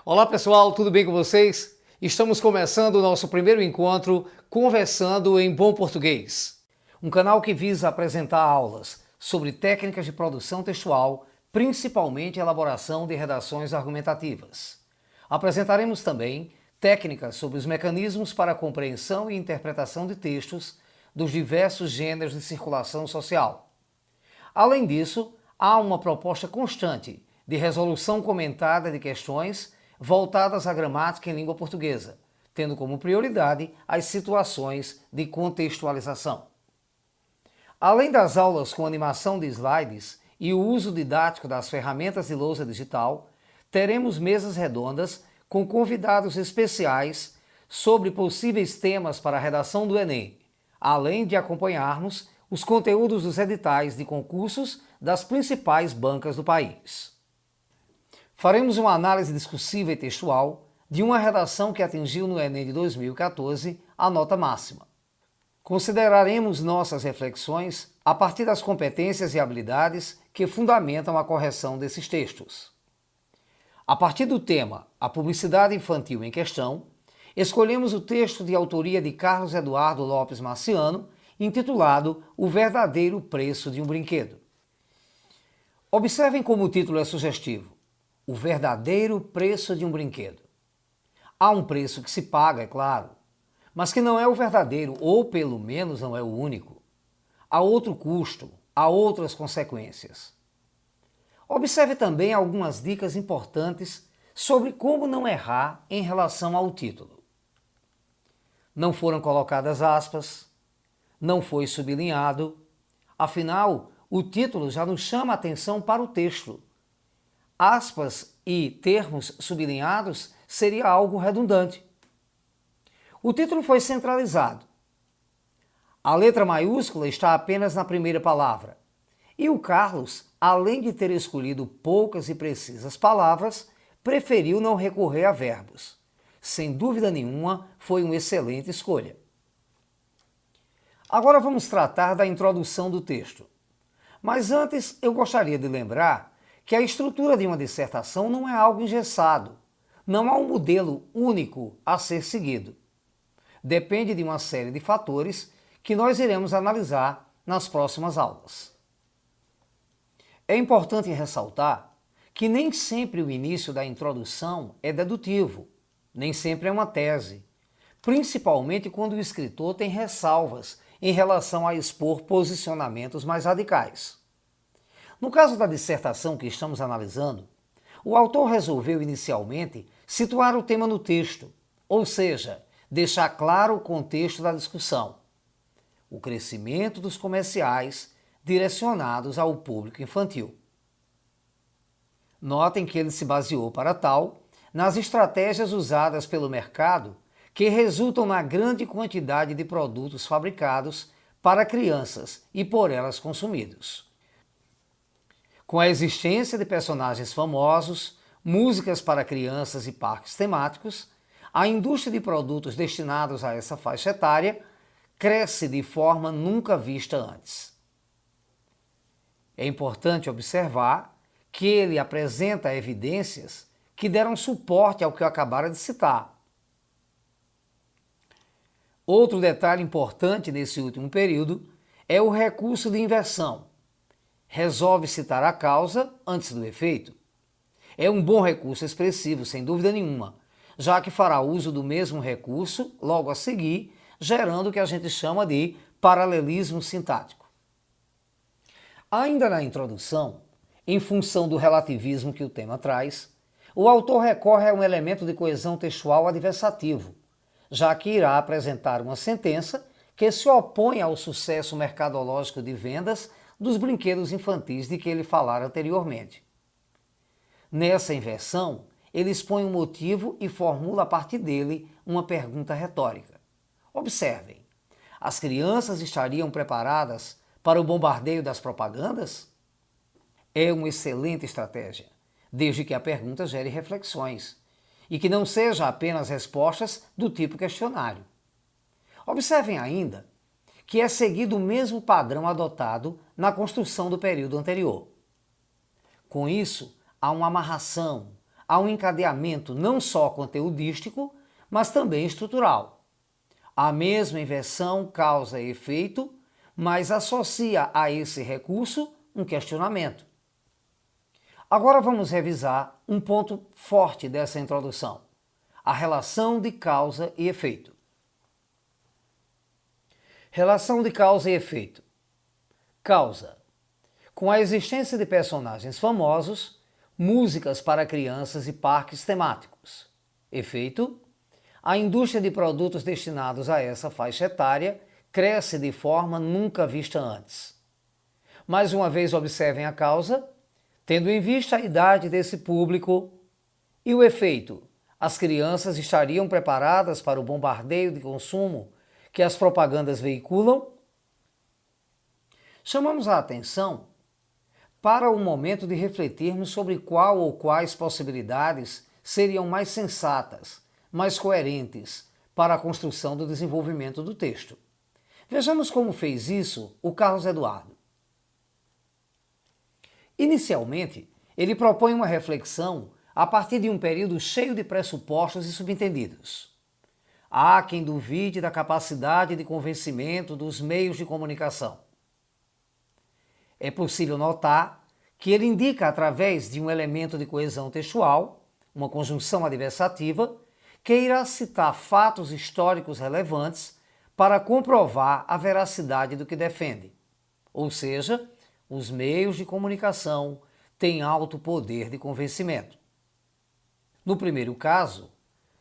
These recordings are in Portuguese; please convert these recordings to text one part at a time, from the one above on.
Olá pessoal, tudo bem com vocês? Estamos começando o nosso primeiro encontro Conversando em Bom Português, um canal que visa apresentar aulas sobre técnicas de produção textual, principalmente elaboração de redações argumentativas. Apresentaremos também técnicas sobre os mecanismos para a compreensão e interpretação de textos dos diversos gêneros de circulação social. Além disso, há uma proposta constante de resolução comentada de questões voltadas à gramática em língua portuguesa, tendo como prioridade as situações de contextualização. Além das aulas com animação de slides e o uso didático das ferramentas de lousa digital, teremos mesas redondas com convidados especiais sobre possíveis temas para a redação do Enem, além de acompanharmos os conteúdos dos editais de concursos das principais bancas do país. Faremos uma análise discursiva e textual de uma redação que atingiu no Enem de 2014 a nota máxima. Consideraremos nossas reflexões a partir das competências e habilidades que fundamentam a correção desses textos. A partir do tema A Publicidade Infantil em Questão, escolhemos o texto de autoria de Carlos Eduardo Lopes Marciano, intitulado O Verdadeiro Preço de um Brinquedo. Observem como o título é sugestivo. O verdadeiro preço de um brinquedo. Há um preço que se paga, é claro, mas que não é o verdadeiro, ou pelo menos não é o único. Há outro custo, há outras consequências. Observe também algumas dicas importantes sobre como não errar em relação ao título. Não foram colocadas aspas, não foi sublinhado, afinal, o título já nos chama a atenção para o texto. Aspas e termos sublinhados seria algo redundante. O título foi centralizado. A letra maiúscula está apenas na primeira palavra. E o Carlos, além de ter escolhido poucas e precisas palavras, preferiu não recorrer a verbos. Sem dúvida nenhuma, foi uma excelente escolha. Agora vamos tratar da introdução do texto. Mas antes, eu gostaria de lembrar que a estrutura de uma dissertação não é algo engessado. Não há um modelo único a ser seguido. Depende de uma série de fatores que nós iremos analisar nas próximas aulas. É importante ressaltar que nem sempre o início da introdução é dedutivo, nem sempre é uma tese, principalmente quando o escritor tem ressalvas em relação a expor posicionamentos mais radicais. No caso da dissertação que estamos analisando, o autor resolveu inicialmente situar o tema no texto, ou seja, deixar claro o contexto da discussão. O crescimento dos comerciais direcionados ao público infantil. Notem que ele se baseou para tal nas estratégias usadas pelo mercado que resultam na grande quantidade de produtos fabricados para crianças e por elas consumidos. Com a existência de personagens famosos, músicas para crianças e parques temáticos, a indústria de produtos destinados a essa faixa etária cresce de forma nunca vista antes. É importante observar que ele apresenta evidências que deram suporte ao que eu acabara de citar. Outro detalhe importante nesse último período é o recurso de inversão. Resolve citar a causa antes do efeito. É um bom recurso expressivo, sem dúvida nenhuma, já que fará uso do mesmo recurso logo a seguir, gerando o que a gente chama de paralelismo sintático. Ainda na introdução, em função do relativismo que o tema traz, o autor recorre a um elemento de coesão textual adversativo, já que irá apresentar uma sentença que se opõe ao sucesso mercadológico de vendas dos brinquedos infantis de que ele falara anteriormente. Nessa inversão, ele expõe um motivo e formula a partir dele uma pergunta retórica. Observem, as crianças estariam preparadas para o bombardeio das propagandas? É uma excelente estratégia, desde que a pergunta gere reflexões e que não seja apenas respostas do tipo questionário. Observem ainda que é seguido o mesmo padrão adotado na construção do período anterior. Com isso, há uma amarração, há um encadeamento não só conteudístico, mas também estrutural. A mesma inversão causa efeito, mas associa a esse recurso um questionamento. Agora vamos revisar um ponto forte dessa introdução: a relação de causa e efeito. Relação de causa e efeito. Causa: com a existência de personagens famosos, músicas para crianças e parques temáticos. Efeito: a indústria de produtos destinados a essa faixa etária cresce de forma nunca vista antes. Mais uma vez observem a causa, tendo em vista a idade desse público, e o efeito: as crianças estariam preparadas para o bombardeio de consumo que as propagandas veiculam? Chamamos a atenção para o momento de refletirmos sobre qual ou quais possibilidades seriam mais sensatas, mais coerentes para a construção do desenvolvimento do texto. Vejamos como fez isso o Carlos Eduardo. Inicialmente, ele propõe uma reflexão a partir de um período cheio de pressupostos e subentendidos. Há quem duvide da capacidade de convencimento dos meios de comunicação. É possível notar que ele indica, através de um elemento de coesão textual, uma conjunção adversativa, que irá citar fatos históricos relevantes para comprovar a veracidade do que defende. Ou seja, os meios de comunicação têm alto poder de convencimento. No primeiro caso,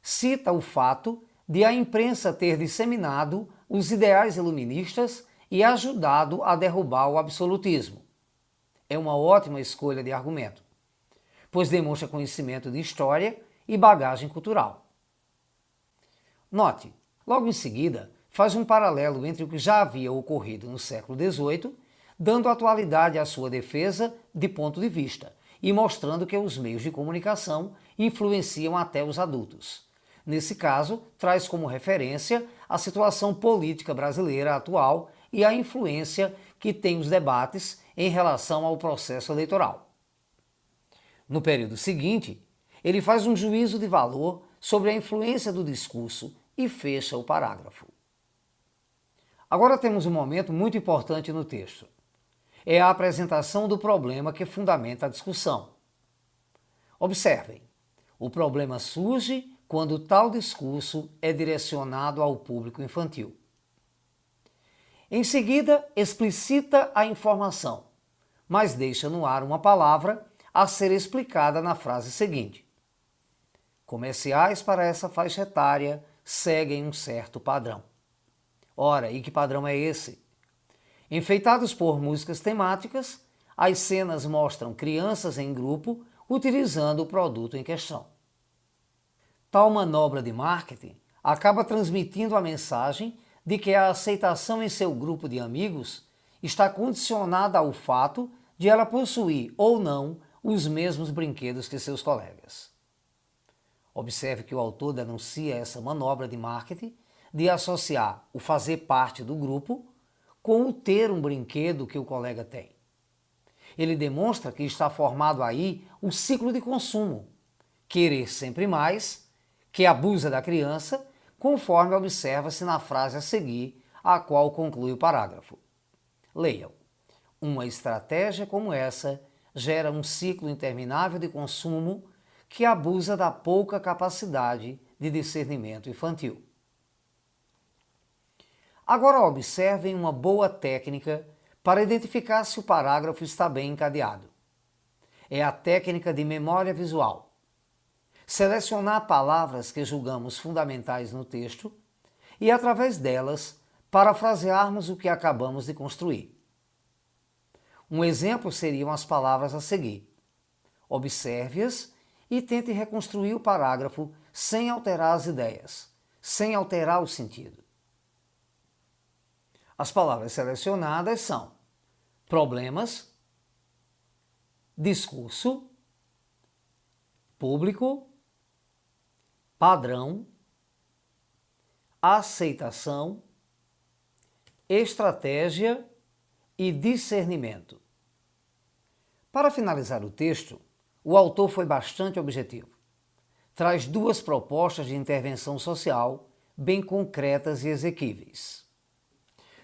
cita o fato de a imprensa ter disseminado os ideais iluministas e ajudado a derrubar o absolutismo. É uma ótima escolha de argumento, pois demonstra conhecimento de história e bagagem cultural. Note, logo em seguida, faz um paralelo entre o que já havia ocorrido no século XVIII, dando atualidade à sua defesa de ponto de vista e mostrando que os meios de comunicação influenciam até os adultos. Nesse caso, traz como referência a situação política brasileira atual e a influência que tem os debates em relação ao processo eleitoral. No período seguinte, ele faz um juízo de valor sobre a influência do discurso e fecha o parágrafo. Agora temos um momento muito importante no texto. É a apresentação do problema que fundamenta a discussão. Observem, o problema surge quando tal discurso é direcionado ao público infantil. Em seguida, explicita a informação, mas deixa no ar uma palavra a ser explicada na frase seguinte. Comerciais para essa faixa etária seguem um certo padrão. Ora, e que padrão é esse? Enfeitados por músicas temáticas, as cenas mostram crianças em grupo utilizando o produto em questão. Tal manobra de marketing acaba transmitindo a mensagem de que a aceitação em seu grupo de amigos está condicionada ao fato de ela possuir ou não os mesmos brinquedos que seus colegas. Observe que o autor denuncia essa manobra de marketing de associar o fazer parte do grupo com o ter um brinquedo que o colega tem. Ele demonstra que está formado aí o ciclo de consumo, querer sempre mais, que abusa da criança, conforme observa-se na frase a seguir, a qual conclui o parágrafo. Leiam. Uma estratégia como essa gera um ciclo interminável de consumo que abusa da pouca capacidade de discernimento infantil. Agora observem uma boa técnica para identificar se o parágrafo está bem encadeado. É a técnica de memória visual. Selecionar palavras que julgamos fundamentais no texto e, através delas, parafrasearmos o que acabamos de construir. Um exemplo seriam as palavras a seguir. Observe-as e tente reconstruir o parágrafo sem alterar as ideias, sem alterar o sentido. As palavras selecionadas são problemas, discurso, público, padrão, aceitação, estratégia e discernimento. Para finalizar o texto, o autor foi bastante objetivo. traz duas propostas de intervenção social bem concretas e exequíveis.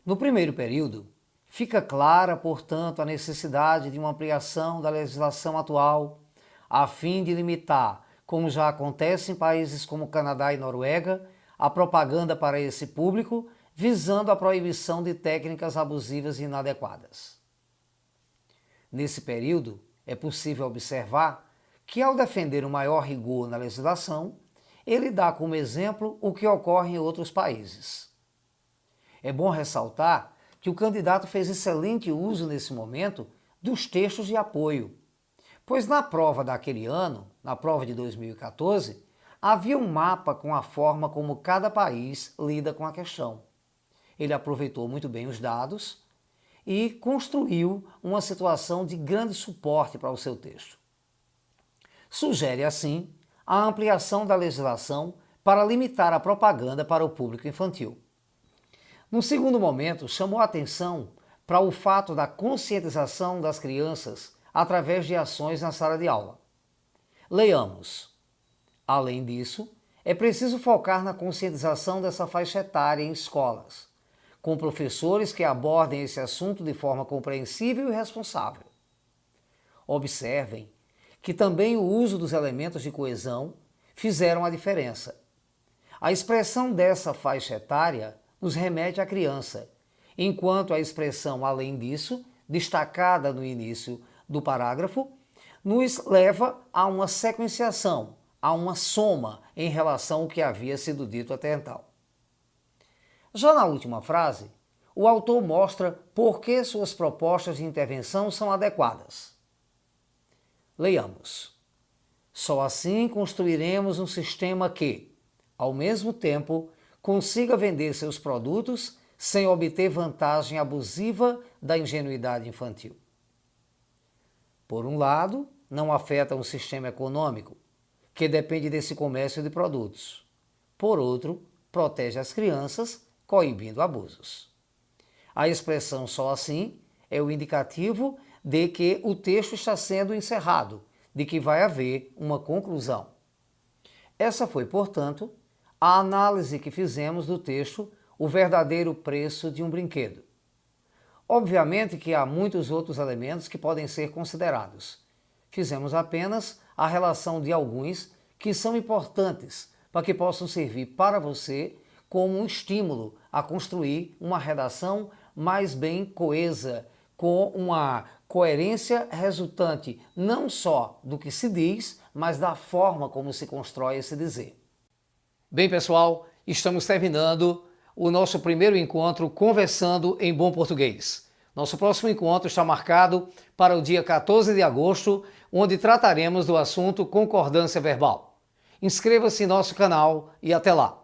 No primeiro período, fica clara, portanto, a necessidade de uma ampliação da legislação atual a fim de limitar, como já acontece em países como Canadá e Noruega, a propaganda para esse público, visando a proibição de técnicas abusivas e inadequadas. Nesse período, é possível observar que, ao defender um maior rigor na legislação, ele dá como exemplo o que ocorre em outros países. É bom ressaltar que o candidato fez excelente uso nesse momento dos textos de apoio, pois na prova daquele ano, na prova de 2014, havia um mapa com a forma como cada país lida com a questão. Ele aproveitou muito bem os dados e construiu uma situação de grande suporte para o seu texto. Sugere, assim, a ampliação da legislação para limitar a propaganda para o público infantil. No segundo momento, chamou a atenção para o fato da conscientização das crianças através de ações na sala de aula. Leiamos. Além disso, é preciso focar na conscientização dessa faixa etária em escolas, com professores que abordem esse assunto de forma compreensível e responsável. Observem que também o uso dos elementos de coesão fizeram a diferença. A expressão dessa faixa etária nos remete à criança, enquanto a expressão além disso, destacada no início do parágrafo, nos leva a uma sequenciação, a uma soma em relação ao que havia sido dito até então. Já na última frase, o autor mostra por que suas propostas de intervenção são adequadas. Leiamos. Só assim construiremos um sistema que, ao mesmo tempo, consiga vender seus produtos sem obter vantagem abusiva da ingenuidade infantil. Por um lado, não afeta o sistema econômico, que depende desse comércio de produtos. Por outro, protege as crianças, coibindo abusos. A expressão só assim é o indicativo de que o texto está sendo encerrado, de que vai haver uma conclusão. Essa foi, portanto, a análise que fizemos do texto O Verdadeiro Preço de um Brinquedo. Obviamente que há muitos outros elementos que podem ser considerados. Fizemos apenas a relação de alguns que são importantes para que possam servir para você como um estímulo a construir uma redação mais bem coesa, com uma coerência resultante não só do que se diz, mas da forma como se constrói esse dizer. Bem, pessoal, estamos terminando o nosso primeiro encontro Conversando em Bom Português. Nosso próximo encontro está marcado para o dia 14 de agosto, onde trataremos do assunto concordância verbal. Inscreva-se em nosso canal e até lá!